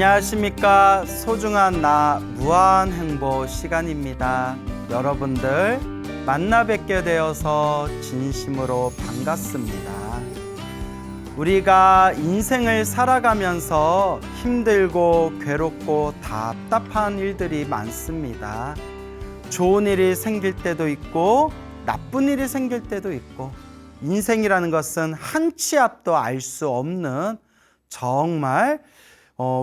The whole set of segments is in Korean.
안녕하십니까. 소중한 나 무한행보 시간입니다. 여러분들 만나 뵙게 되어서 진심으로 반갑습니다. 우리가 인생을 살아가면서 힘들고 괴롭고 답답한 일들이 많습니다. 좋은 일이 생길 때도 있고 나쁜 일이 생길 때도 있고, 인생이라는 것은 한 치 앞도 알 수 없는 정말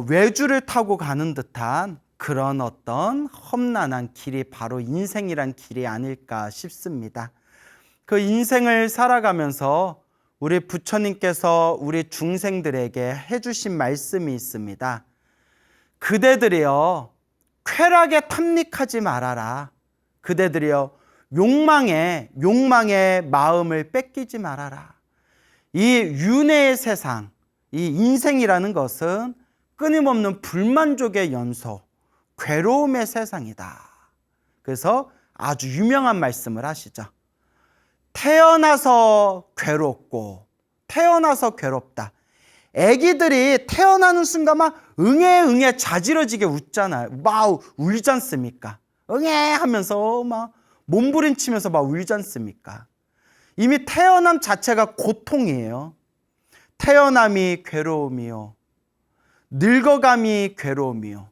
외주를 타고 가는 듯한 그런 어떤 험난한 길이 바로 인생이란 길이 아닐까 싶습니다. 그 인생을 살아가면서 우리 부처님께서 우리 중생들에게 해주신 말씀이 있습니다. 그대들이여 쾌락에 탐닉하지 말아라. 그대들이여 욕망에 마음을 뺏기지 말아라. 이 윤회의 세상, 이 인생이라는 것은 끊임없는 불만족의 연소, 괴로움의 세상이다. 그래서 아주 유명한 말씀을 하시죠. 태어나서 괴롭고 태어나서 괴롭다. 애기들이 태어나는 순간 막 응애 자지러지게 웃잖아요. 막 울지 않습니까? 응애 하면서 막 몸부림치면서 막 울지 않습니까? 이미 태어남 자체가 고통이에요. 태어남이 괴로움이요, 늙어감이 괴로움이요,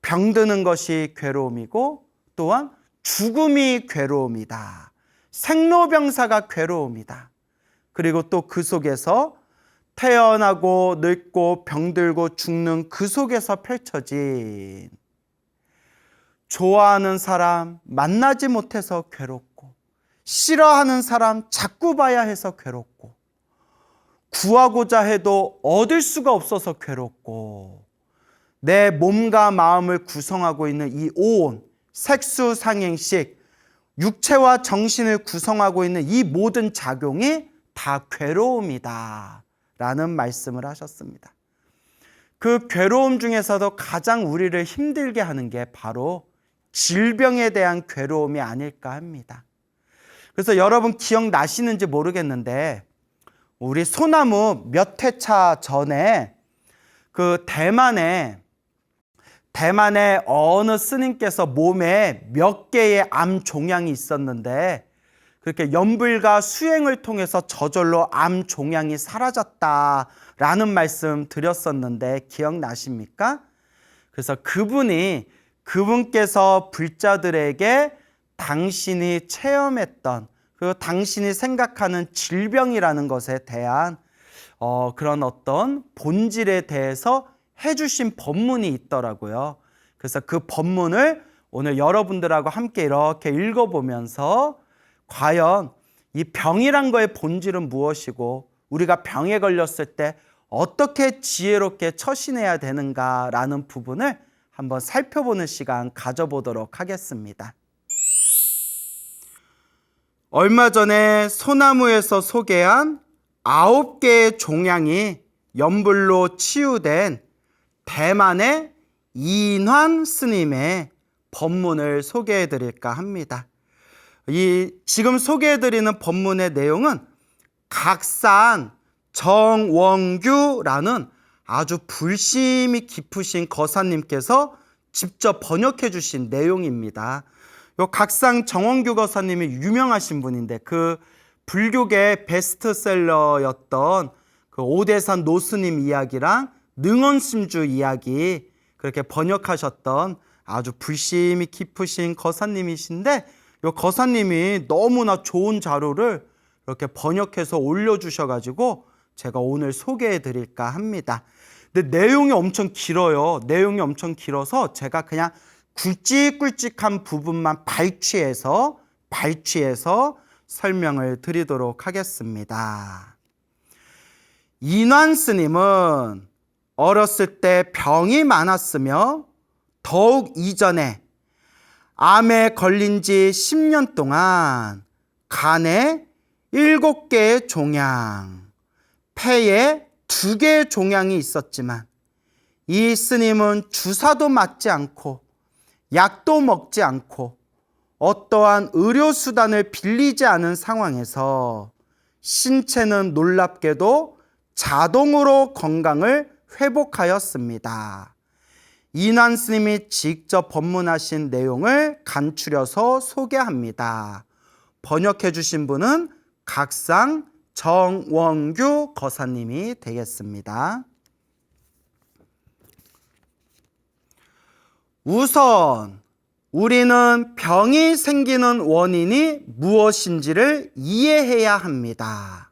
병드는 것이 괴로움이고 또한 죽음이 괴로움이다. 생로병사가 괴로움이다. 그리고 또 그 속에서 태어나고 늙고 병들고 죽는 그 속에서 펼쳐진 좋아하는 사람 만나지 못해서 괴롭고, 싫어하는 사람 자꾸 봐야 해서 괴롭고, 구하고자 해도 얻을 수가 없어서 괴롭고, 내 몸과 마음을 구성하고 있는 이 온 색수상행식, 육체와 정신을 구성하고 있는 이 모든 작용이 다 괴로움이다 라는 말씀을 하셨습니다. 그 괴로움 중에서도 가장 우리를 힘들게 하는 게 바로 질병에 대한 괴로움이 아닐까 합니다. 그래서 여러분 기억나시는지 모르겠는데, 우리 소나무 몇 회차 전에 그 대만에 어느 스님께서 몸에 몇 개의 암 종양이 있었는데, 그렇게 연불과 수행을 통해서 저절로 암 종양이 사라졌다라는 말씀 드렸었는데 기억나십니까? 그래서 그분께서 불자들에게 당신이 체험했던, 그리고 당신이 생각하는 질병이라는 것에 대한 그런 어떤 본질에 대해서 해주신 법문이 있더라고요. 그래서 그 법문을 오늘 여러분들하고 함께 이렇게 읽어보면서 과연 이 병이란 거의 본질은 무엇이고, 우리가 병에 걸렸을 때 어떻게 지혜롭게 처신해야 되는가라는 부분을 한번 살펴보는 시간 가져보도록 하겠습니다. 얼마 전에 소나무에서 소개한 9개의 종양이 연불로 치유된 대만의 이인환 스님의 법문을 소개해 드릴까 합니다. 지금 소개해 드리는 법문의 내용은 각산 정원규라는 아주 불심이 깊으신 거사님께서 직접 번역해 주신 내용입니다. 요 각상 정원규 거사님이 유명하신 분인데, 그 불교계 베스트셀러였던 그 오대산 노스님 이야기랑 능원심주 이야기 그렇게 번역하셨던 아주 불심이 깊으신 거사님이신데, 요 거사님이 너무나 좋은 자료를 이렇게 번역해서 올려주셔가지고 제가 오늘 소개해 드릴까 합니다. 근데 내용이 엄청 길어요. 내용이 엄청 길어서 제가 그냥 굵직굵직한 부분만 발췌해서 설명을 드리도록 하겠습니다. 인환 스님은 어렸을 때 병이 많았으며 더욱 이전에 암에 걸린 지 10년 동안 간에 7개의 종양, 폐에 2개의 종양이 있었지만, 이 스님은 주사도 맞지 않고 약도 먹지 않고 어떠한 의료수단을 빌리지 않은 상황에서 신체는 놀랍게도 자동으로 건강을 회복하였습니다. 이난 스님이 직접 법문하신 내용을 간추려서 소개합니다. 번역해 주신 분은 각상 정원규 거사님이 되겠습니다. 우선 우리는 병이 생기는 원인이 무엇인지를 이해해야 합니다.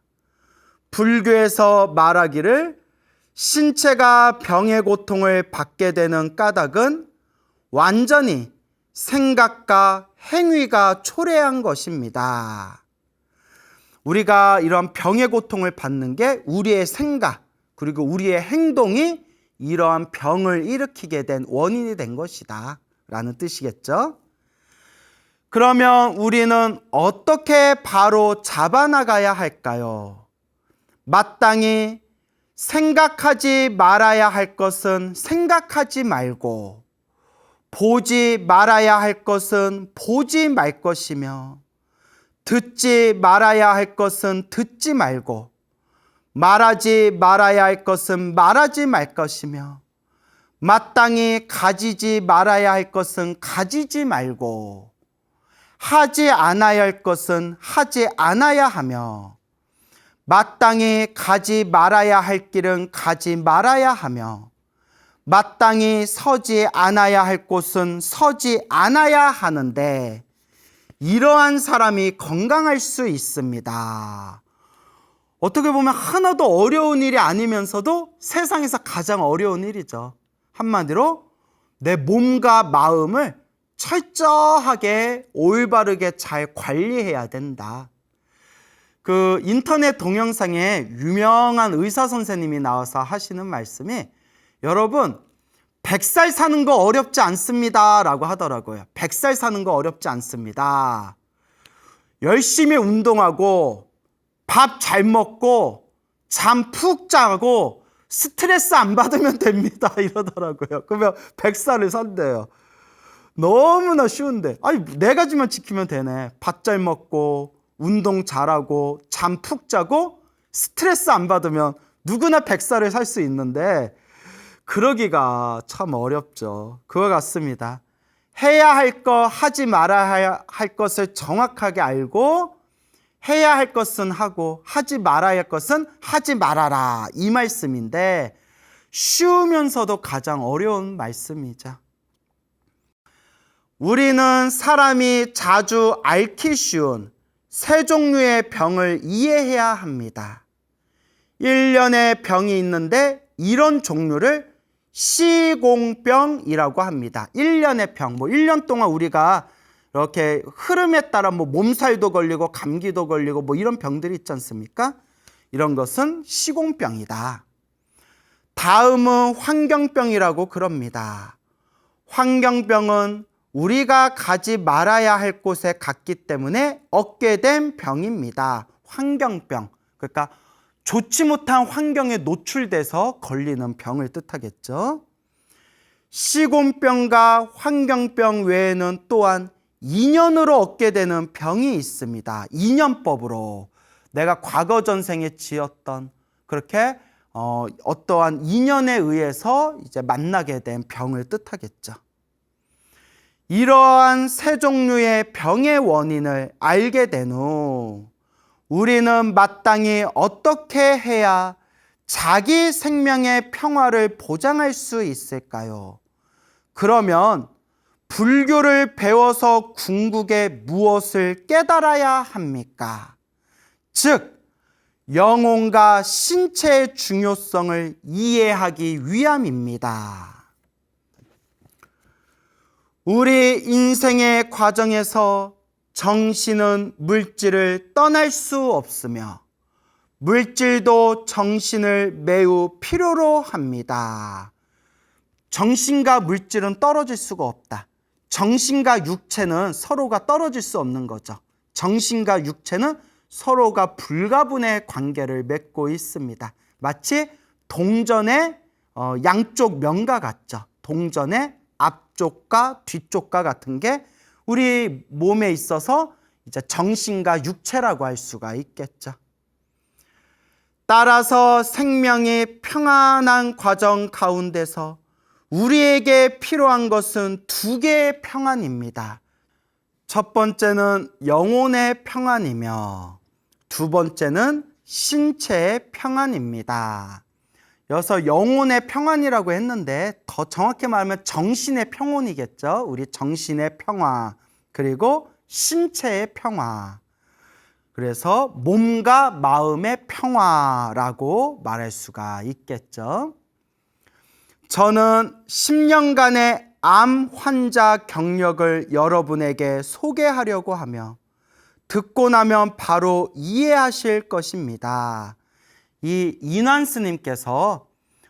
불교에서 말하기를 신체가 병의 고통을 받게 되는 까닭은 완전히 생각과 행위가 초래한 것입니다. 우리가 이런 병의 고통을 받는 게 우리의 생각 그리고 우리의 행동이 이러한 병을 일으키게 된 원인이 된 것이다 라는 뜻이겠죠. 그러면 우리는 어떻게 바로 잡아나가야 할까요? 마땅히 생각하지 말아야 할 것은 생각하지 말고 보지 말아야 할 것은 보지 말 것이며 듣지 말아야 할 것은 듣지 말고 말하지 말아야 할 것은 말하지 말 것이며 마땅히 가지지 말아야 할 것은 가지지 말고 하지 않아야 할 것은 하지 않아야 하며 마땅히 가지 말아야 할 길은 가지 말아야 하며 마땅히 서지 않아야 할 곳은 서지 않아야 하는데 이러한 사람이 건강할 수 있습니다. 어떻게 보면 하나도 어려운 일이 아니면서도 세상에서 가장 어려운 일이죠. 한마디로 내 몸과 마음을 철저하게 올바르게 잘 관리해야 된다. 그 인터넷 동영상에 유명한 의사 선생님이 나와서 하시는 말씀이 여러분 100살 사는 거 어렵지 않습니다 라고 하더라고요. 100살 사는 거 어렵지 않습니다. 열심히 운동하고 밥 잘 먹고 잠 푹 자고 스트레스 안 받으면 됩니다 이러더라고요. 그러면 100살을 산대요. 너무나 쉬운데 아니 4가지만 지키면 되네. 밥 잘 먹고 운동 잘하고 잠 푹 자고 스트레스 안 받으면 누구나 100살을 살 수 있는데 그러기가 참 어렵죠. 그와 같습니다. 해야 할 거 하지 말아야 할 것을 정확하게 알고 해야 할 것은 하고 하지 말아야 할 것은 하지 말아라 이 말씀인데 쉬우면서도 가장 어려운 말씀이죠. 우리는 사람이 자주 앓기 쉬운 세 종류의 병을 이해해야 합니다. 1년의 병이 있는데 이런 종류를 시공병이라고 합니다. 1년의 병, 1년 동안 우리가 이렇게 흐름에 따라 몸살도 걸리고 감기도 걸리고 이런 병들이 있지 않습니까? 이런 것은 시공병이다. 다음은 환경병이라고 그럽니다. 환경병은 우리가 가지 말아야 할 곳에 갔기 때문에 얻게 된 병입니다. 환경병. 그러니까 좋지 못한 환경에 노출돼서 걸리는 병을 뜻하겠죠. 시공병과 환경병 외에는 또한 인연으로 얻게 되는 병이 있습니다. 인연법으로 내가 과거 전생에 지었던 그렇게 어떠한 인연에 의해서 이제 만나게 된 병을 뜻하겠죠. 이러한 세 종류의 병의 원인을 알게 된 후 우리는 마땅히 어떻게 해야 자기 생명의 평화를 보장할 수 있을까요? 그러면 불교를 배워서 궁극에 무엇을 깨달아야 합니까? 즉, 영혼과 신체의 중요성을 이해하기 위함입니다. 우리 인생의 과정에서 정신은 물질을 떠날 수 없으며 물질도 정신을 매우 필요로 합니다. 정신과 물질은 떨어질 수가 없다. 정신과 육체는 서로가 떨어질 수 없는 거죠. 정신과 육체는 서로가 불가분의 관계를 맺고 있습니다. 마치 동전의 양쪽 면과 같죠. 동전의 앞쪽과 뒤쪽과 같은 게 우리 몸에 있어서 이제 정신과 육체라고 할 수가 있겠죠. 따라서 생명이 평안한 과정 가운데서 우리에게 필요한 것은 두 개의 평안입니다. 첫 번째는 영혼의 평안이며 두 번째는 신체의 평안입니다. 여기서 영혼의 평안이라고 했는데 더 정확히 말하면 정신의 평온이겠죠. 우리 정신의 평화, 그리고 신체의 평화. 그래서 몸과 마음의 평화라고 말할 수가 있겠죠. 저는 10년간의 암 환자 경력을 여러분에게 소개하려고 하며 듣고 나면 바로 이해하실 것입니다. 이 이난스님께서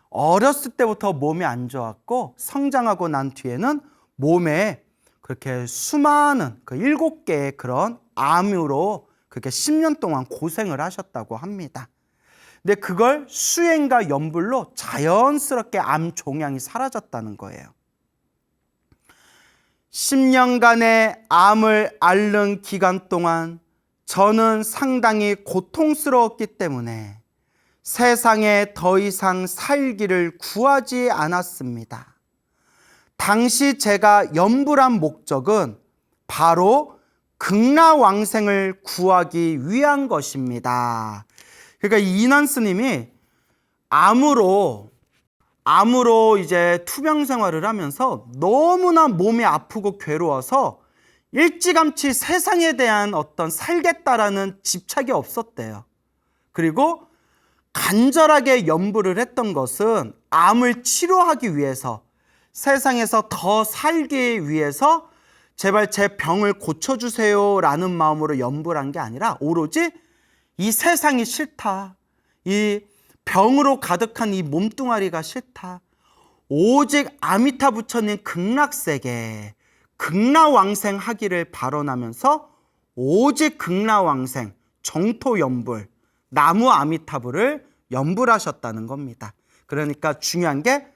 어렸을 때부터 몸이 안 좋았고 성장하고 난 뒤에는 몸에 그렇게 수많은 그 7개의 그런 암으로 그렇게 10년 동안 고생을 하셨다고 합니다. 근데 그걸 수행과 연불로 자연스럽게 암 종양이 사라졌다는 거예요. 10년간의 암을 앓는 기간 동안 저는 상당히 고통스러웠기 때문에 세상에 더 이상 살기를 구하지 않았습니다. 당시 제가 연불한 목적은 바로 극락왕생을 구하기 위한 것입니다. 그러니까 이난 스님이 암으로 이제 투병 생활을 하면서 너무나 몸이 아프고 괴로워서 일찌감치 세상에 대한 어떤 살겠다라는 집착이 없었대요. 그리고 간절하게 염불을 했던 것은 암을 치료하기 위해서, 세상에서 더 살기 위해서 제발 제 병을 고쳐주세요 라는 마음으로 염불한 게 아니라 오로지 이 세상이 싫다, 이 병으로 가득한 이 몸뚱아리가 싫다, 오직 아미타 부처님 극락세계 극락왕생 하기를 발언하면서 오직 극락왕생 정토연불 나무 아미타불을 연불하셨다는 겁니다. 그러니까 중요한 게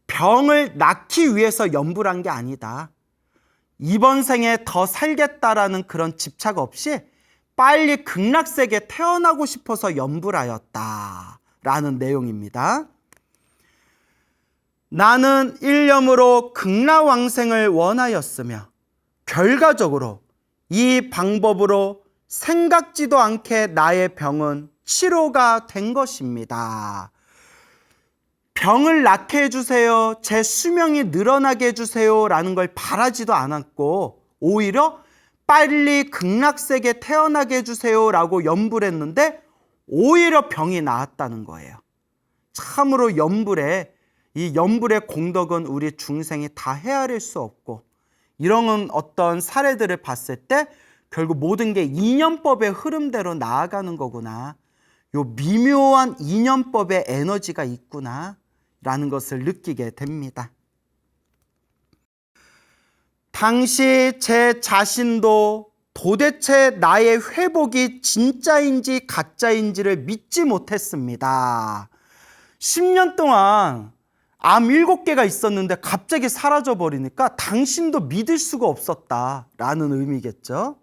병을 낫기 위해서 연불한 게 아니다. 이번 생에 더 살겠다라는 그런 집착 없이 빨리 극락세계에 태어나고 싶어서 연불하였다라는 내용입니다. 나는 일념으로 극락왕생을 원하였으며 결과적으로 이 방법으로 생각지도 않게 나의 병은 치료가 된 것입니다. 병을 낫게 해주세요, 제 수명이 늘어나게 해주세요 라는 걸 바라지도 않았고 오히려 빨리 극락세계에 태어나게 해주세요 라고 연불했는데 오히려 병이 나았다는 거예요. 참으로 이 연불의 공덕은 우리 중생이 다 헤아릴 수 없고, 이런 어떤 사례들을 봤을 때 결국 모든 게 인연법의 흐름대로 나아가는 거구나, 요 미묘한 인연법의 에너지가 있구나 라는 것을 느끼게 됩니다. 당시 제 자신도 도대체 나의 회복이 진짜인지 가짜인지를 믿지 못했습니다. 10년 동안 암 7개가 있었는데 갑자기 사라져 버리니까 당신도 믿을 수가 없었다라는 의미겠죠.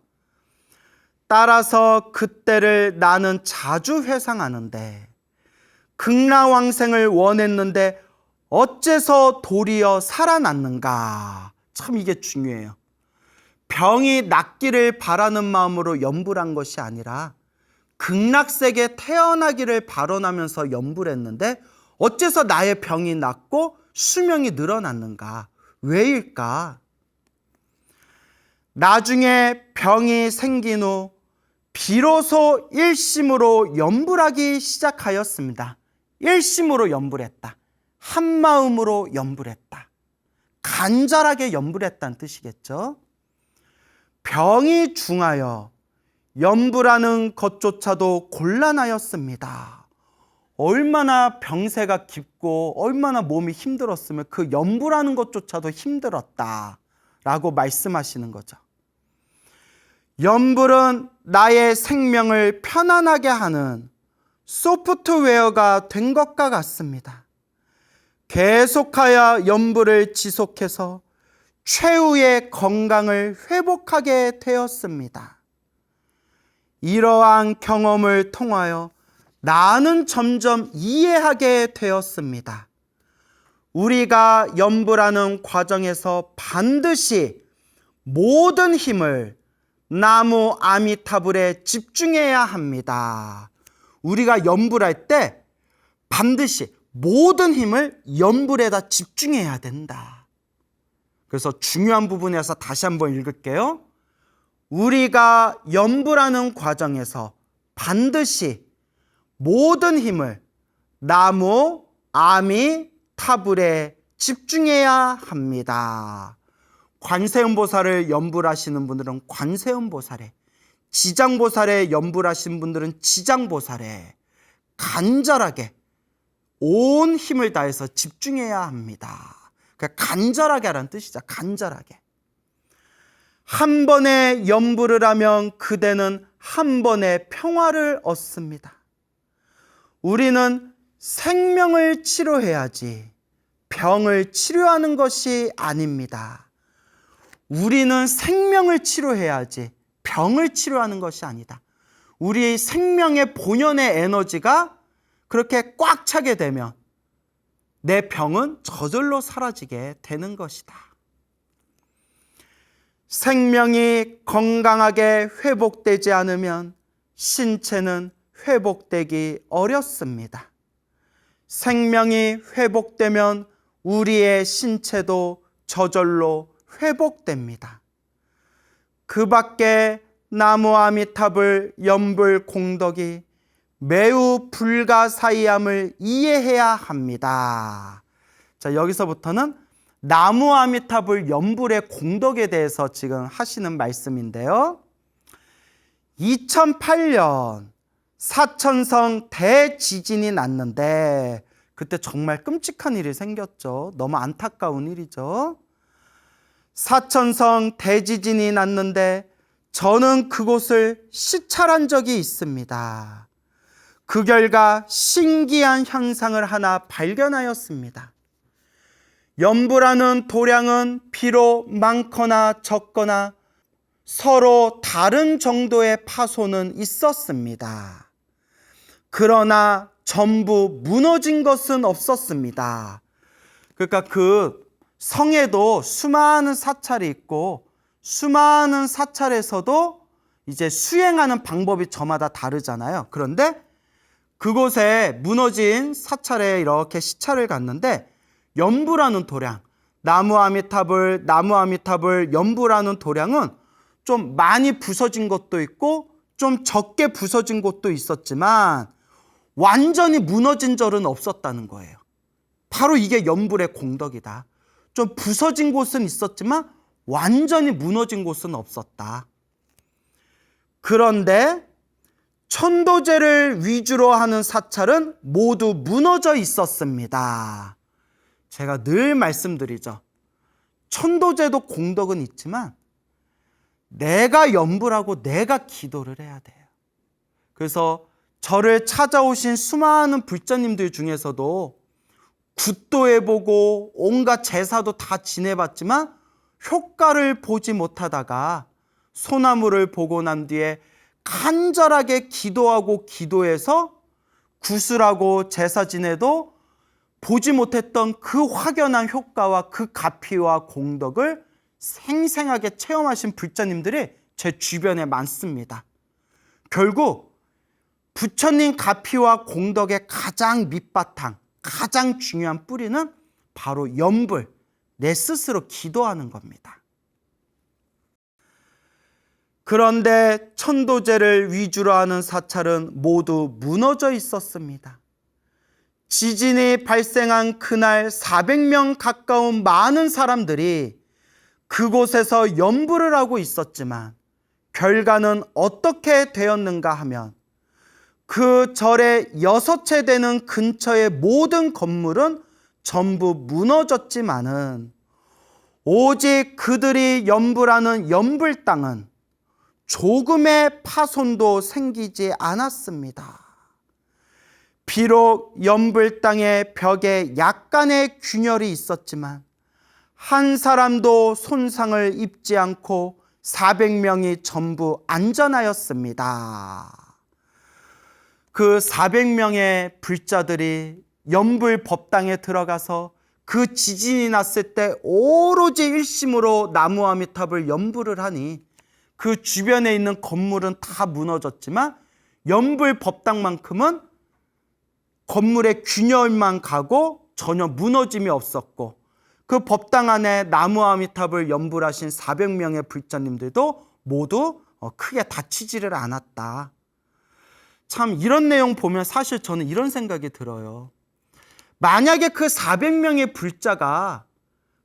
따라서 그때를 나는 자주 회상하는데 극락왕생을 원했는데 어째서 도리어 살아났는가. 참 이게 중요해요. 병이 낫기를 바라는 마음으로 연불한 것이 아니라 극락세계에 태어나기를 발언하면서 연불했는데 어째서 나의 병이 낫고 수명이 늘어났는가? 왜일까? 나중에 병이 생긴 후 비로소 일심으로 연불하기 시작하였습니다. 일심으로 연불했다. 한마음으로 연불했다. 간절하게 연불했다는 뜻이겠죠. 병이 중하여 연불하는 것조차도 곤란하였습니다. 얼마나 병세가 깊고 얼마나 몸이 힘들었으면 그 연불하는 것조차도 힘들었다라고 말씀하시는 거죠. 연불은 나의 생명을 편안하게 하는 소프트웨어가 된 것과 같습니다. 계속하여 연불을 지속해서 최후의 건강을 회복하게 되었습니다. 이러한 경험을 통하여 나는 점점 이해하게 되었습니다. 우리가 연불하는 과정에서 반드시 모든 힘을 나무 아미타불에 집중해야 합니다. 우리가 연불할 때 반드시 모든 힘을 연불에다 집중해야 된다. 그래서 중요한 부분에서 다시 한번 읽을게요. 우리가 연불하는 과정에서 반드시 모든 힘을 나무 아미타불에 집중해야 합니다. 관세음보살을 연불하시는 분들은 관세음보살에, 지장보살에 연불하신 분들은 지장보살에 간절하게 온 힘을 다해서 집중해야 합니다. 그러니까 간절하게 하라는 뜻이죠. 간절하게. 한 번에 연불을 하면 그대는 한 번에 평화를 얻습니다. 우리는 생명을 치료해야지 병을 치료하는 것이 아닙니다. 우리는 생명을 치료해야지 병을 치료하는 것이 아니다. 우리의 생명의 본연의 에너지가 그렇게 꽉 차게 되면 내 병은 저절로 사라지게 되는 것이다. 생명이 건강하게 회복되지 않으면 신체는 회복되기 어렵습니다. 생명이 회복되면 우리의 신체도 저절로 회복됩니다. 그 밖에 나무 아미타불 연불 공덕이 매우 불가사의함을 이해해야 합니다. 자, 여기서부터는 나무 아미타불 연불의 공덕에 대해서 지금 하시는 말씀인데요. 2008년 사천성 대지진이 났는데 그때 정말 끔찍한 일이 생겼죠. 너무 안타까운 일이죠. 사천성 대지진이 났는데 저는 그곳을 시찰한 적이 있습니다. 그 결과 신기한 현상을 하나 발견하였습니다. 연불하는 도량은 비록 많거나 적거나 서로 다른 정도의 파손은 있었습니다. 그러나 전부 무너진 것은 없었습니다. 그러니까 그 성에도 수많은 사찰이 있고 수많은 사찰에서도 이제 수행하는 방법이 저마다 다르잖아요. 그런데 그곳에 무너진 사찰에 이렇게 시찰을 갔는데 연불하는 도량, 나무 아미타불 연불하는 도량은 좀 많이 부서진 것도 있고 좀 적게 부서진 곳도 있었지만 완전히 무너진 절은 없었다는 거예요. 바로 이게 연불의 공덕이다. 좀 부서진 곳은 있었지만 완전히 무너진 곳은 없었다. 그런데 천도제를 위주로 하는 사찰은 모두 무너져 있었습니다. 제가 늘 말씀드리죠. 천도제도 공덕은 있지만 내가 연불하고 내가 기도를 해야 돼요. 그래서 저를 찾아오신 수많은 불자님들 중에서도 굿도 해보고 온갖 제사도 다 지내봤지만 효과를 보지 못하다가 소나무를 보고 난 뒤에 간절하게 기도하고 기도해서 구슬하고 제사 지내도 보지 못했던 그 확연한 효과와 그 가피와 공덕을 생생하게 체험하신 불자님들이 제 주변에 많습니다. 결국 부처님 가피와 공덕의 가장 밑바탕, 가장 중요한 뿌리는 바로 연불, 내 스스로 기도하는 겁니다. 그런데 천도제를 위주로 하는 사찰은 모두 무너져 있었습니다. 지진이 발생한 그날 400명 가까운 많은 사람들이 그곳에서 연불을 하고 있었지만 결과는 어떻게 되었는가 하면 그 절의 6채 되는 근처의 모든 건물은 전부 무너졌지만은 오직 그들이 연불하는 연불 땅은 조금의 파손도 생기지 않았습니다. 비록 연불 땅의 벽에 약간의 균열이 있었지만 한 사람도 손상을 입지 않고 400명이 전부 안전하였습니다. 그 400명의 불자들이 연불 법당에 들어가서 그 지진이 났을 때 오로지 일심으로 나무 아미탑을 연불을 하니 그 주변에 있는 건물은 다 무너졌지만 연불 법당만큼은 건물의 균열만 가고 전혀 무너짐이 없었고, 그 법당 안에 나무 아미탑을 연불하신 400명의 불자님들도 모두 크게 다치지를 않았다. 참 이런 내용 보면 사실 저는 이런 생각이 들어요. 만약에 그 400명의 불자가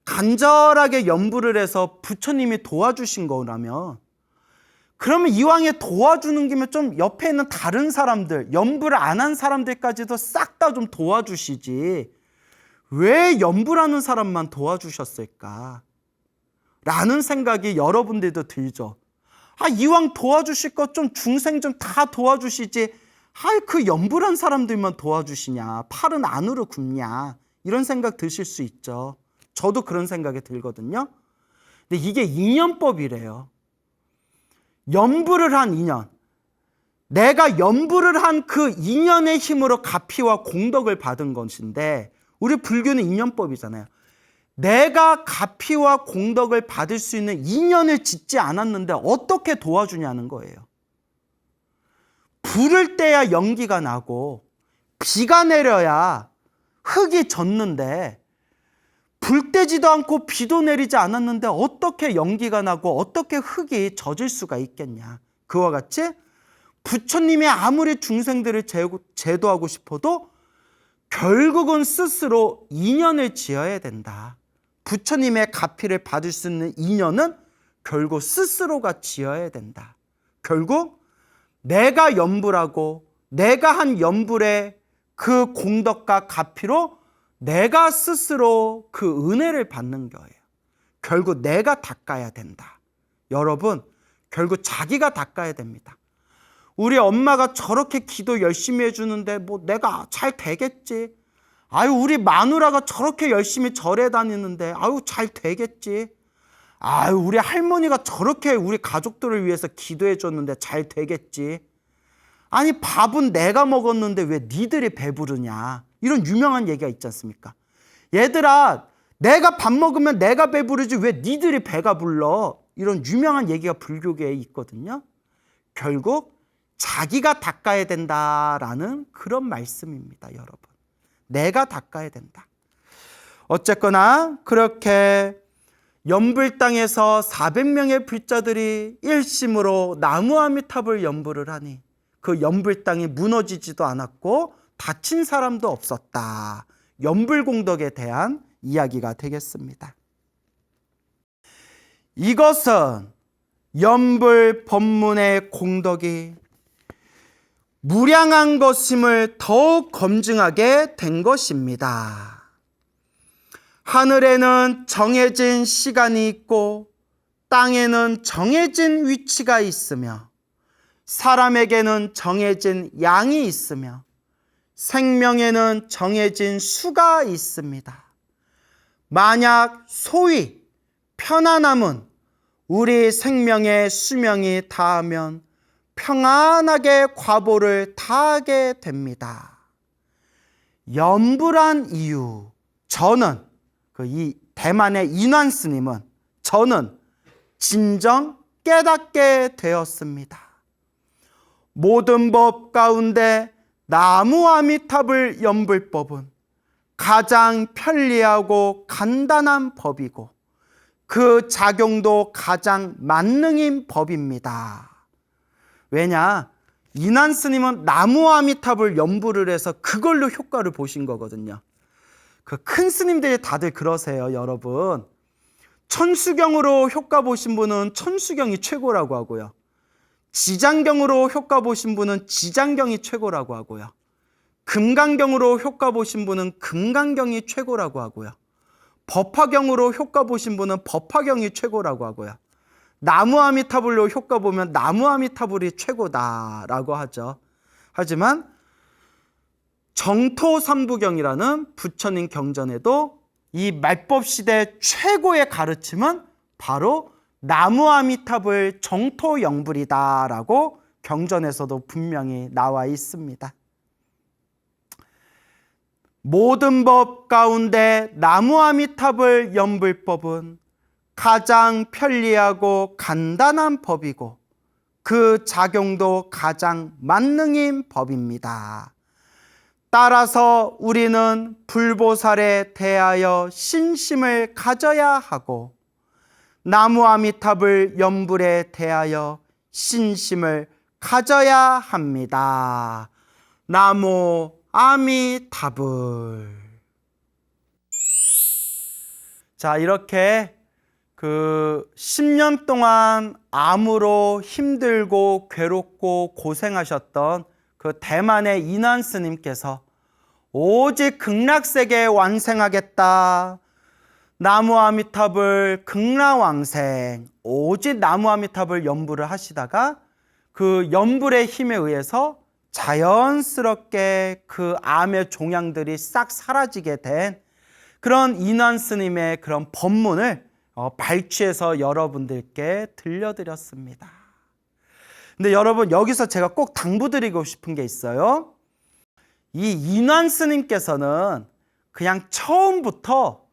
간절하게 연불을 해서 부처님이 도와주신 거라면, 그러면 이왕에 도와주는 김에 좀 옆에 있는 다른 사람들, 연불을 안 한 사람들까지도 싹 다 좀 도와주시지 왜 연불하는 사람만 도와주셨을까? 라는 생각이 여러분들도 들죠. 이왕 도와주실 것 좀 중생 좀 다 도와주시지 그 연불한 사람들만 도와주시냐, 팔은 안으로 굽냐, 이런 생각 드실 수 있죠. 저도 그런 생각이 들거든요. 근데 이게 인연법이래요. 연불을 한 인연, 내가 연불을 한 그 인연의 힘으로 가피와 공덕을 받은 것인데, 우리 불교는 인연법이잖아요. 내가 가피와 공덕을 받을 수 있는 인연을 짓지 않았는데 어떻게 도와주냐는 거예요. 불을 떼야 연기가 나고 비가 내려야 흙이 젖는데, 불 떼지도 않고 비도 내리지 않았는데 어떻게 연기가 나고 어떻게 흙이 젖을 수가 있겠냐. 그와 같이 부처님이 아무리 중생들을 제도하고 싶어도 결국은 스스로 인연을 지어야 된다. 부처님의 가피를 받을 수 있는 인연은 결국 스스로가 지어야 된다. 결국 내가 연불하고 내가 한 연불의 그 공덕과 가피로 내가 스스로 그 은혜를 받는 거예요. 결국 내가 닦아야 된다. 여러분, 결국 자기가 닦아야 됩니다. 우리 엄마가 저렇게 기도 열심히 해주는데 뭐 내가 잘 되겠지. 우리 마누라가 저렇게 열심히 절에 다니는데 잘 되겠지. 우리 할머니가 저렇게 우리 가족들을 위해서 기도해 줬는데 잘 되겠지. 밥은 내가 먹었는데 왜 니들이 배부르냐. 이런 유명한 얘기가 있지 않습니까? 얘들아, 내가 밥 먹으면 내가 배부르지 왜 니들이 배가 불러. 이런 유명한 얘기가 불교계에 있거든요. 결국 자기가 닦아야 된다라는 그런 말씀입니다, 여러분. 내가 닦아야 된다. 어쨌거나 그렇게 연불 땅에서 400명의 불자들이 일심으로 나무 아미탑을 연불을 하니 그 연불 땅이 무너지지도 않았고 다친 사람도 없었다. 연불 공덕에 대한 이야기가 되겠습니다. 이것은 연불 법문의 공덕이 무량한 것임을 더욱 검증하게 된 것입니다. 하늘에는 정해진 시간이 있고 땅에는 정해진 위치가 있으며 사람에게는 정해진 양이 있으며 생명에는 정해진 수가 있습니다. 만약 소위 편안함은 우리 생명의 수명이 다하면 평안하게 과보를 다하게 됩니다. 연불한 이유, 저는 이 대만의 인완 스님은 저는 진정 깨닫게 되었습니다. 모든 법 가운데 나무 아미탑을 연불법은 가장 편리하고 간단한 법이고 그 작용도 가장 만능인 법입니다. 왜냐? 인완 스님은 나무 아미탑을 연불을 해서 그걸로 효과를 보신 거거든요. 그 큰 스님들이 다들 그러세요, 여러분. 천수경으로 효과 보신 분은 천수경이 최고라고 하고요. 지장경으로 효과 보신 분은 지장경이 최고라고 하고요. 금강경으로 효과 보신 분은 금강경이 최고라고 하고요. 법화경으로 효과 보신 분은 법화경이 최고라고 하고요. 나무 아미타불로 효과 보면 나무 아미타불이 최고다라고 하죠. 하지만 정토삼부경이라는 부처님 경전에도 이 말법 시대 최고의 가르침은 바로 나무 아미타불 정토영불이다라고 경전에서도 분명히 나와 있습니다. 모든 법 가운데 나무아미탑을 연불법은 가장 편리하고 간단한 법이고 그 작용도 가장 만능인 법입니다. 따라서 우리는 불보살에 대하여 신심을 가져야 하고 나무아미탑을 연불에 대하여 신심을 가져야 합니다. 나무아미탑을. 자, 이렇게 10년 동안 암으로 힘들고 괴롭고 고생하셨던 그 대만의 인원 스님께서 오직 극락세계 완생하겠다. 나무아미탑을 극락왕생, 오직 나무아미탑을 연불을 하시다가 그 연불의 힘에 의해서 자연스럽게 그 암의 종양들이 싹 사라지게 된 그런 인원 스님의 그런 법문을 발췌해서 여러분들께 들려드렸습니다. 근데 여러분, 여기서 제가 꼭 당부드리고 싶은 게 있어요. 이 인원 스님께서는 그냥 처음부터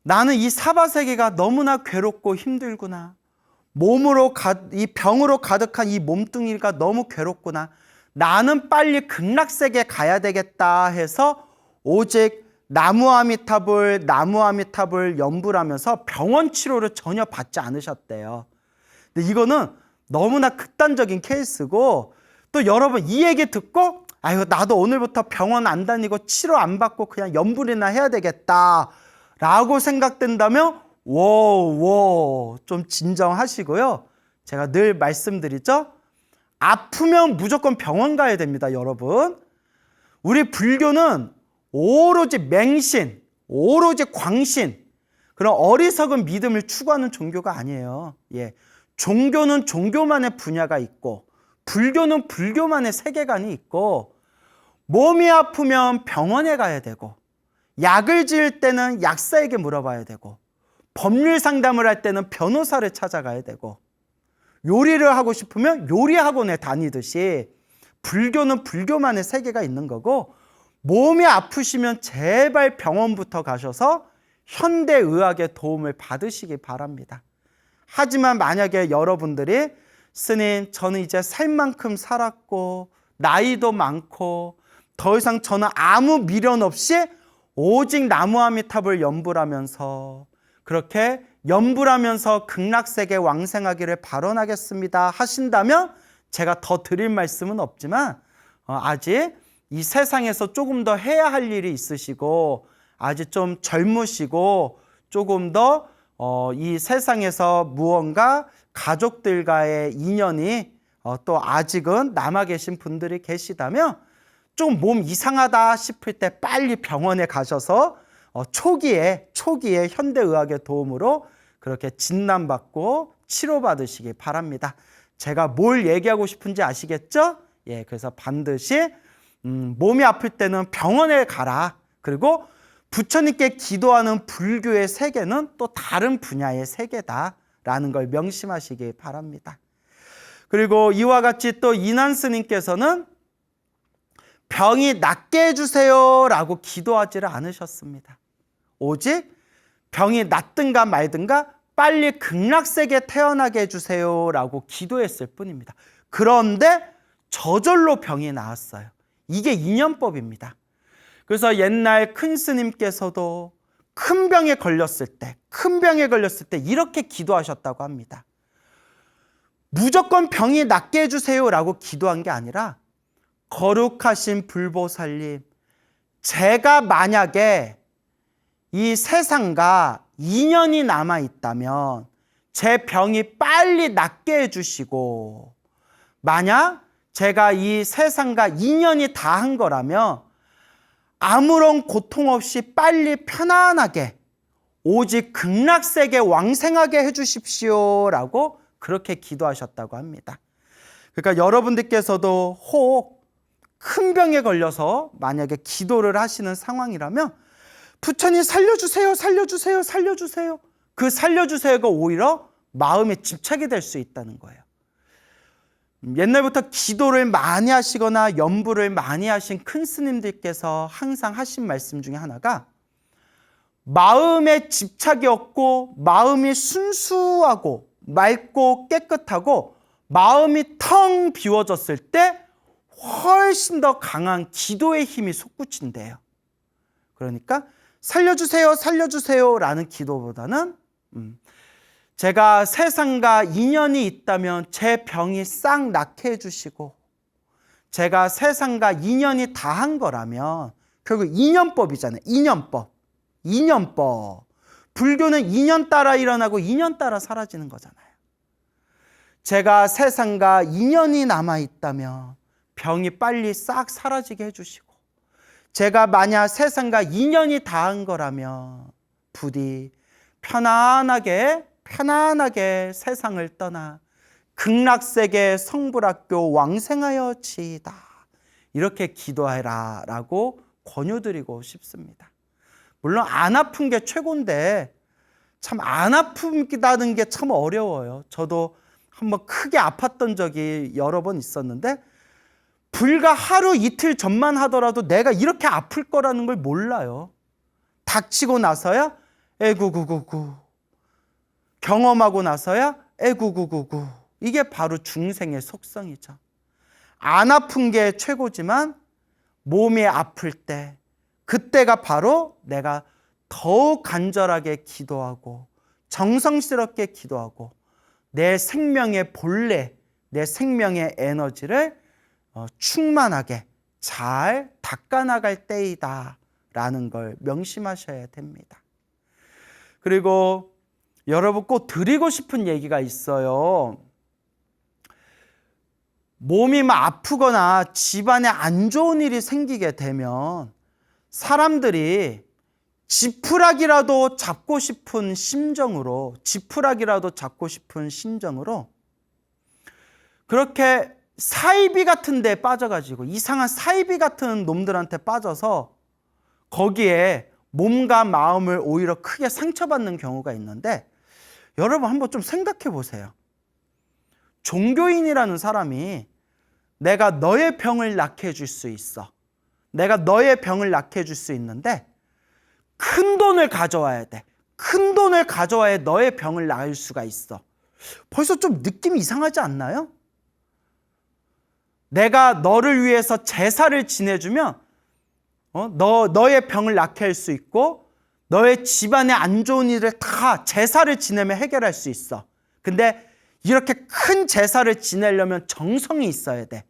나는 이 사바세계가 너무나 괴롭고 힘들구나, 이 병으로 가득한 이 몸뚱이가 너무 괴롭구나, 나는 빨리 극락세계 가야 되겠다 해서 오직 나무아미탑을 연불하면서 병원 치료를 전혀 받지 않으셨대요. 근데 이거는 너무나 극단적인 케이스고, 또 여러분 이 얘기 듣고 아유, 나도 오늘부터 병원 안 다니고 치료 안 받고 그냥 연불이나 해야 되겠다 라고 생각된다면 좀 진정하시고요. 제가 늘 말씀드리죠, 아프면 무조건 병원 가야 됩니다. 여러분, 우리 불교는 오로지 맹신, 오로지 광신, 그런 어리석은 믿음을 추구하는 종교가 아니에요. 종교는 종교만의 분야가 있고 불교는 불교만의 세계관이 있고, 몸이 아프면 병원에 가야 되고, 약을 지을 때는 약사에게 물어봐야 되고, 법률 상담을 할 때는 변호사를 찾아가야 되고, 요리를 하고 싶으면 요리학원에 다니듯이 불교는 불교만의 세계가 있는 거고, 몸이 아프시면 제발 병원부터 가셔서 현대의학의 도움을 받으시기 바랍니다. 하지만 만약에 여러분들이 스님, 저는 이제 살 만큼 살았고 나이도 많고 더 이상 저는 아무 미련 없이 오직 나무아미탑을 연불하면서 그렇게 연불하면서 극락세계 왕생하기를 발언하겠습니다 하신다면 제가 더 드릴 말씀은 없지만 아직 이 세상에서 조금 더 해야 할 일이 있으시고 아직 좀 젊으시고 조금 더 이 세상에서 무언가 가족들과의 인연이 또 아직은 남아 계신 분들이 계시다면 좀 몸 이상하다 싶을 때 빨리 병원에 가셔서 초기에 현대의학의 도움으로 그렇게 진단받고 치료받으시기 바랍니다. 제가 뭘 얘기하고 싶은지 아시겠죠? 그래서 반드시 몸이 아플 때는 병원에 가라. 그리고 부처님께 기도하는 불교의 세계는 또 다른 분야의 세계다라는 걸 명심하시기 바랍니다. 그리고 이와 같이 또 인한 스님께서는 병이 낫게 해주세요 라고 기도하지를 않으셨습니다. 오직 병이 낫든가 말든가 빨리 극락세계에 태어나게 해주세요 라고 기도했을 뿐입니다. 그런데 저절로 병이 나았어요. 이게 인연법입니다. 그래서 옛날 큰 스님께서도 큰 병에 걸렸을 때 이렇게 기도하셨다고 합니다. 무조건 병이 낫게 해주세요 라고 기도한 게 아니라, 거룩하신 불보살님, 제가 만약에 이 세상과 인연이 남아있다면 제 병이 빨리 낫게 해주시고, 만약 제가 이 세상과 인연이 다한 거라면 아무런 고통 없이 빨리 편안하게 오직 극락세계 왕생하게 해주십시오 라고 그렇게 기도하셨다고 합니다. 그러니까 여러분들께서도 혹 큰 병에 걸려서 만약에 기도를 하시는 상황이라면 부처님 살려주세요, 살려주세요, 살려주세요. 그 살려주세요가 오히려 마음에 집착이 될 수 있다는 거예요. 옛날부터 기도를 많이 하시거나 연부를 많이 하신 큰 스님들께서 항상 하신 말씀 중에 하나가 마음에 집착이 없고 마음이 순수하고 맑고 깨끗하고 마음이 텅 비워졌을 때 훨씬 더 강한 기도의 힘이 솟구친대요. 그러니까 살려주세요, 살려주세요 라는 기도보다는 제가 세상과 인연이 있다면 제 병이 싹 낫게 해주시고, 제가 세상과 인연이 다한 거라면 결국 인연법이잖아요. 인연법. 불교는 인연 따라 일어나고 인연 따라 사라지는 거잖아요. 제가 세상과 인연이 남아있다면 병이 빨리 싹 사라지게 해주시고, 제가 만약 세상과 인연이 닿은 거라면 부디 편안하게 세상을 떠나 극락세계 성불학교 왕생하여 지이다. 이렇게 기도해라 라고 권유드리고 싶습니다. 물론 안 아픈 게 최고인데 참 안 아프다는 게 참 어려워요. 저도 한번 크게 아팠던 적이 여러 번 있었는데 불과 하루 이틀 전만 하더라도 내가 이렇게 아플 거라는 걸 몰라요. 닥치고 나서야 에구구구구, 경험하고 나서야 에구구구구. 이게 바로 중생의 속성이죠. 안 아픈 게 최고지만 몸이 아플 때, 그때가 바로 내가 더욱 간절하게 기도하고 정성스럽게 기도하고 내 생명의 본래, 내 생명의 에너지를 충만하게 잘 닦아나갈 때이다 라는 걸 명심하셔야 됩니다. 그리고 여러분 꼭 드리고 싶은 얘기가 있어요. 몸이 막 아프거나 집안에 안 좋은 일이 생기게 되면 사람들이 지푸라기라도 잡고 싶은 심정으로 그렇게 사이비 같은 데 빠져가지고 이상한 사이비 같은 놈들한테 빠져서 거기에 몸과 마음을 오히려 크게 상처받는 경우가 있는데, 여러분 한번 좀 생각해 보세요. 종교인이라는 사람이 내가 너의 병을 낫게 해줄 수 있어. 내가 너의 병을 낫게 해줄 수 있는데 큰 돈을 가져와야 돼. 큰 돈을 가져와야 너의 병을 나을 수가 있어. 벌써 좀 느낌이 이상하지 않나요? 내가 너를 위해서 제사를 지내주면 너의 병을 낫게 할 수 있고 너의 집안에 안 좋은 일을 다 제사를 지내면 해결할 수 있어. 근데 이렇게 큰 제사를 지내려면 정성이 있어야 돼.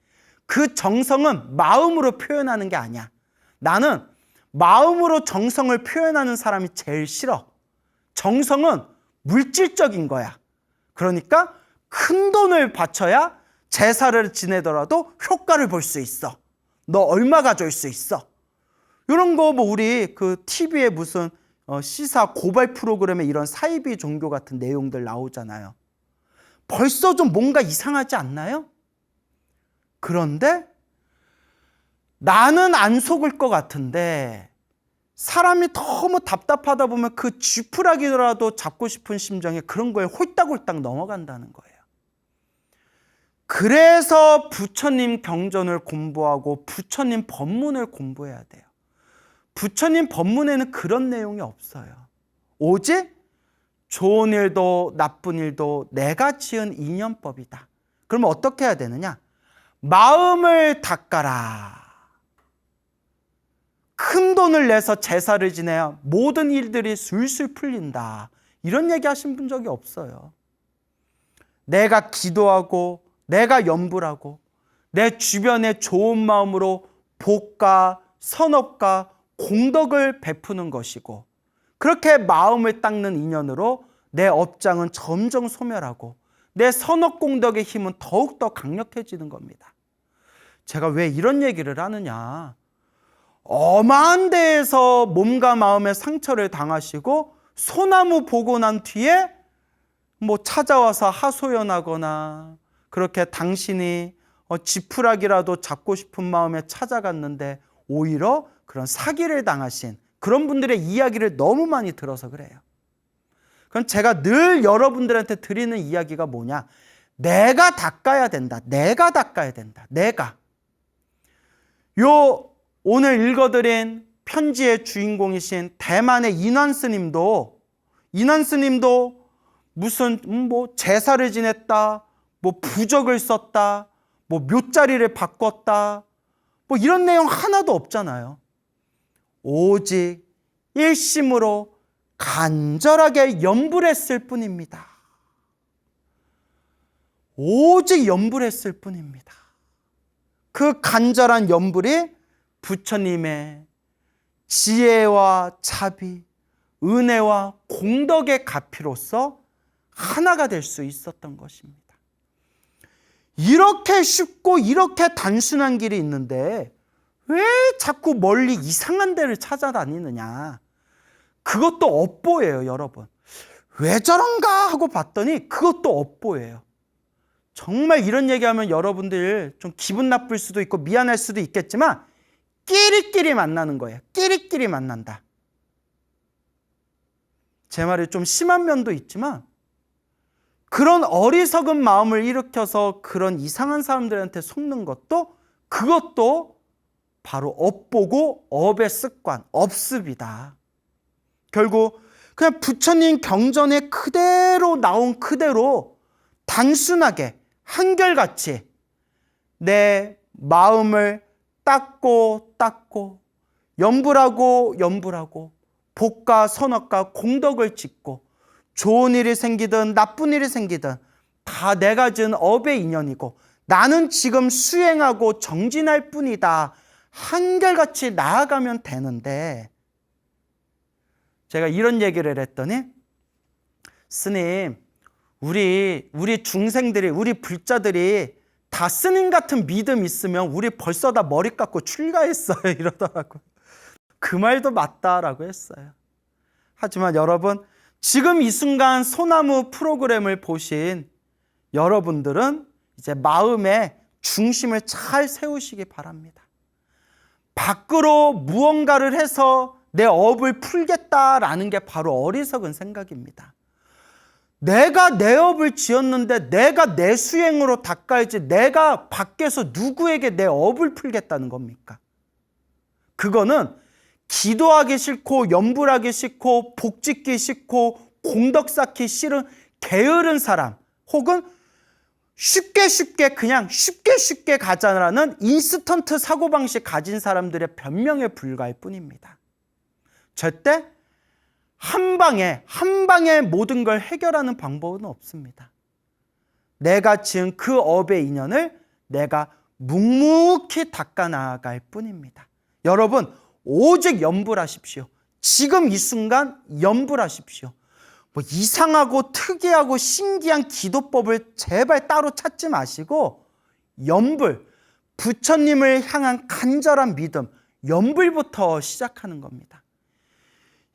그 정성은 마음으로 표현하는 게 아니야. 나는 마음으로 정성을 표현하는 사람이 제일 싫어. 정성은 물질적인 거야. 그러니까 큰 돈을 바쳐야 제사를 지내더라도 효과를 볼 수 있어. 너 얼마 가져올 수 있어. 이런 거 뭐 우리 그 TV에 무슨 시사 고발 프로그램에 이런 사이비 종교 같은 내용들 나오잖아요. 벌써 좀 뭔가 이상하지 않나요? 그런데 나는 안 속을 것 같은데 사람이 너무 답답하다 보면 그 쥐푸라기라도 잡고 싶은 심정에 그런 거에 홀딱홀딱 넘어간다는 거예요. 그래서 부처님 경전을 공부하고 부처님 법문을 공부해야 돼요. 부처님 법문에는 그런 내용이 없어요. 오직 좋은 일도 나쁜 일도 내가 지은 인연법이다. 그러면 어떻게 해야 되느냐? 마음을 닦아라. 큰 돈을 내서 제사를 지내야 모든 일들이 술술 풀린다. 이런 얘기 하신 분 적이 없어요. 내가 기도하고 내가 염불하고 내 주변에 좋은 마음으로 복과 선업과 공덕을 베푸는 것이고, 그렇게 마음을 닦는 인연으로 내 업장은 점점 소멸하고 내 선업 공덕의 힘은 더욱더 강력해지는 겁니다. 제가 왜 이런 얘기를 하느냐? 엄한 데에서 몸과 마음의 상처를 당하시고 소나무 보고 난 뒤에 뭐 찾아와서 하소연하거나 그렇게 당신이 지푸라기라도 잡고 싶은 마음에 찾아갔는데 오히려 그런 사기를 당하신 그런 분들의 이야기를 너무 많이 들어서 그래요. 그럼 제가 늘 여러분들한테 드리는 이야기가 뭐냐? 내가 닦아야 된다. 내가 닦아야 된다. 내가. 요 오늘 읽어드린 편지의 주인공이신 대만의 인환 스님도 무슨 제사를 지냈다, 부적을 썼다, 묘자리를 바꿨다, 이런 내용 하나도 없잖아요. 오직 일심으로 간절하게 염불했을 뿐입니다. 오직 염불했을 뿐입니다. 그 간절한 염불이 부처님의 지혜와 자비, 은혜와 공덕의 가피로서 하나가 될 수 있었던 것입니다. 이렇게 쉽고 이렇게 단순한 길이 있는데 왜 자꾸 멀리 이상한 데를 찾아다니느냐. 그것도 업보예요, 여러분. 왜 저런가 하고 봤더니 그것도 업보예요. 정말 이런 얘기하면 여러분들 좀 기분 나쁠 수도 있고 미안할 수도 있겠지만 끼리끼리 만나는 거예요. 끼리끼리 만난다. 제 말이 좀 심한 면도 있지만 그런 어리석은 마음을 일으켜서 그런 이상한 사람들한테 속는 것도 그것도 바로 업보고 업의 습관, 업습이다. 결국 그냥 부처님 경전에 그대로 나온 그대로 단순하게 한결같이 내 마음을 닦고 염불하고 복과 선악과 공덕을 짓고 좋은 일이 생기든 나쁜 일이 생기든 다 내가 지은 업의 인연이고 나는 지금 수행하고 정진할 뿐이다. 한결같이 나아가면 되는데 제가 이런 얘기를 했더니 스님, 우리 중생들이, 우리 불자들이 다 스님 같은 믿음 있으면 우리 벌써 다 머리 깎고 출가했어요 이러더라고요. 그 말도 맞다라고 했어요. 하지만 여러분, 지금 이 순간 소나무 프로그램을 보신 여러분들은 이제 마음의 중심을 잘 세우시기 바랍니다. 밖으로 무언가를 해서 내 업을 풀겠다라는 게 바로 어리석은 생각입니다. 내가 내 업을 지었는데 내가 내 수행으로 닦아야지 내가 밖에서 누구에게 내 업을 풀겠다는 겁니까? 그거는 기도하기 싫고 염불하기 싫고 복짓기 싫고 공덕 쌓기 싫은 게으른 사람 혹은 쉽게 가자라는 인스턴트 사고방식 가진 사람들의 변명에 불과할 뿐입니다. 절대 한 방에 모든 걸 해결하는 방법은 없습니다. 내가 지은 그 업의 인연을 내가 묵묵히 닦아 나아갈 뿐입니다. 여러분, 오직 염불하십시오. 지금 이 순간 염불하십시오. 이상하고 특이하고 신기한 기도법을 제발 따로 찾지 마시고 염불, 부처님을 향한 간절한 믿음, 염불부터 시작하는 겁니다.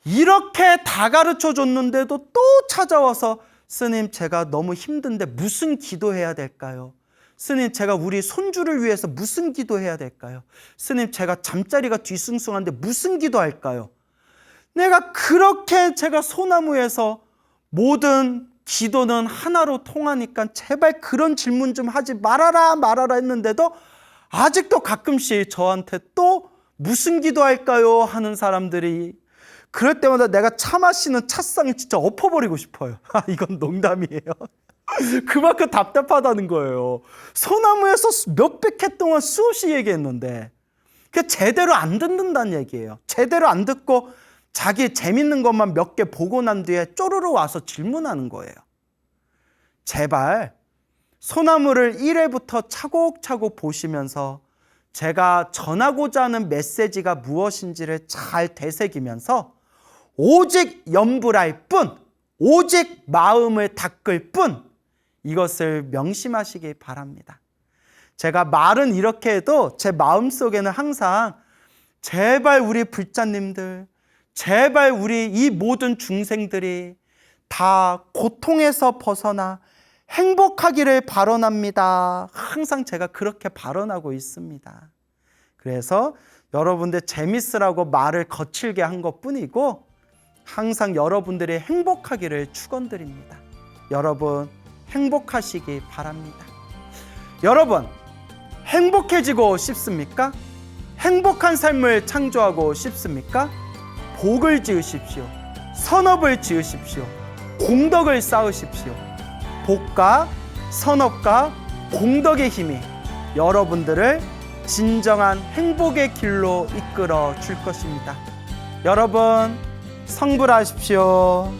이렇게 다 가르쳐 줬는데도 또 찾아와서 스님, 제가 너무 힘든데 무슨 기도해야 될까요? 스님, 제가 우리 손주를 위해서 무슨 기도해야 될까요? 스님, 제가 잠자리가 뒤숭숭한데 무슨 기도할까요? 제가 소나무에서 모든 기도는 하나로 통하니까 제발 그런 질문 좀 하지 말아라 했는데도 아직도 가끔씩 저한테 또 무슨 기도할까요? 하는 사람들이 그럴 때마다 내가 차 마시는 찻상을 진짜 엎어버리고 싶어요. 이건 농담이에요. 그만큼 답답하다는 거예요. 소나무에서 몇백 해 동안 수없이 얘기했는데 그게 제대로 안 듣는다는 얘기예요. 제대로 안 듣고 자기 재밌는 것만 몇 개 보고 난 뒤에 쪼르르 와서 질문하는 거예요. 제발 소나무를 1회부터 차곡차곡 보시면서 제가 전하고자 하는 메시지가 무엇인지를 잘 되새기면서 오직 염불할 뿐, 오직 마음을 닦을 뿐, 이것을 명심하시기 바랍니다. 제가 말은 이렇게 해도 제 마음속에는 항상 제발 우리 불자님들, 제발 우리 이 모든 중생들이 다 고통에서 벗어나 행복하기를 발언합니다. 항상 제가 그렇게 발언하고 있습니다. 그래서 여러분들 재밌으라고 말을 거칠게 한 것뿐이고 항상 여러분들이 행복하기를 축원드립니다. 여러분 행복하시기 바랍니다. 여러분, 행복해지고 싶습니까? 행복한 삶을 창조하고 싶습니까? 복을 지으십시오. 선업을 지으십시오. 공덕을 쌓으십시오. 복과 선업과 공덕의 힘이 여러분들을 진정한 행복의 길로 이끌어 줄 것입니다. 여러분, 성불하십시오.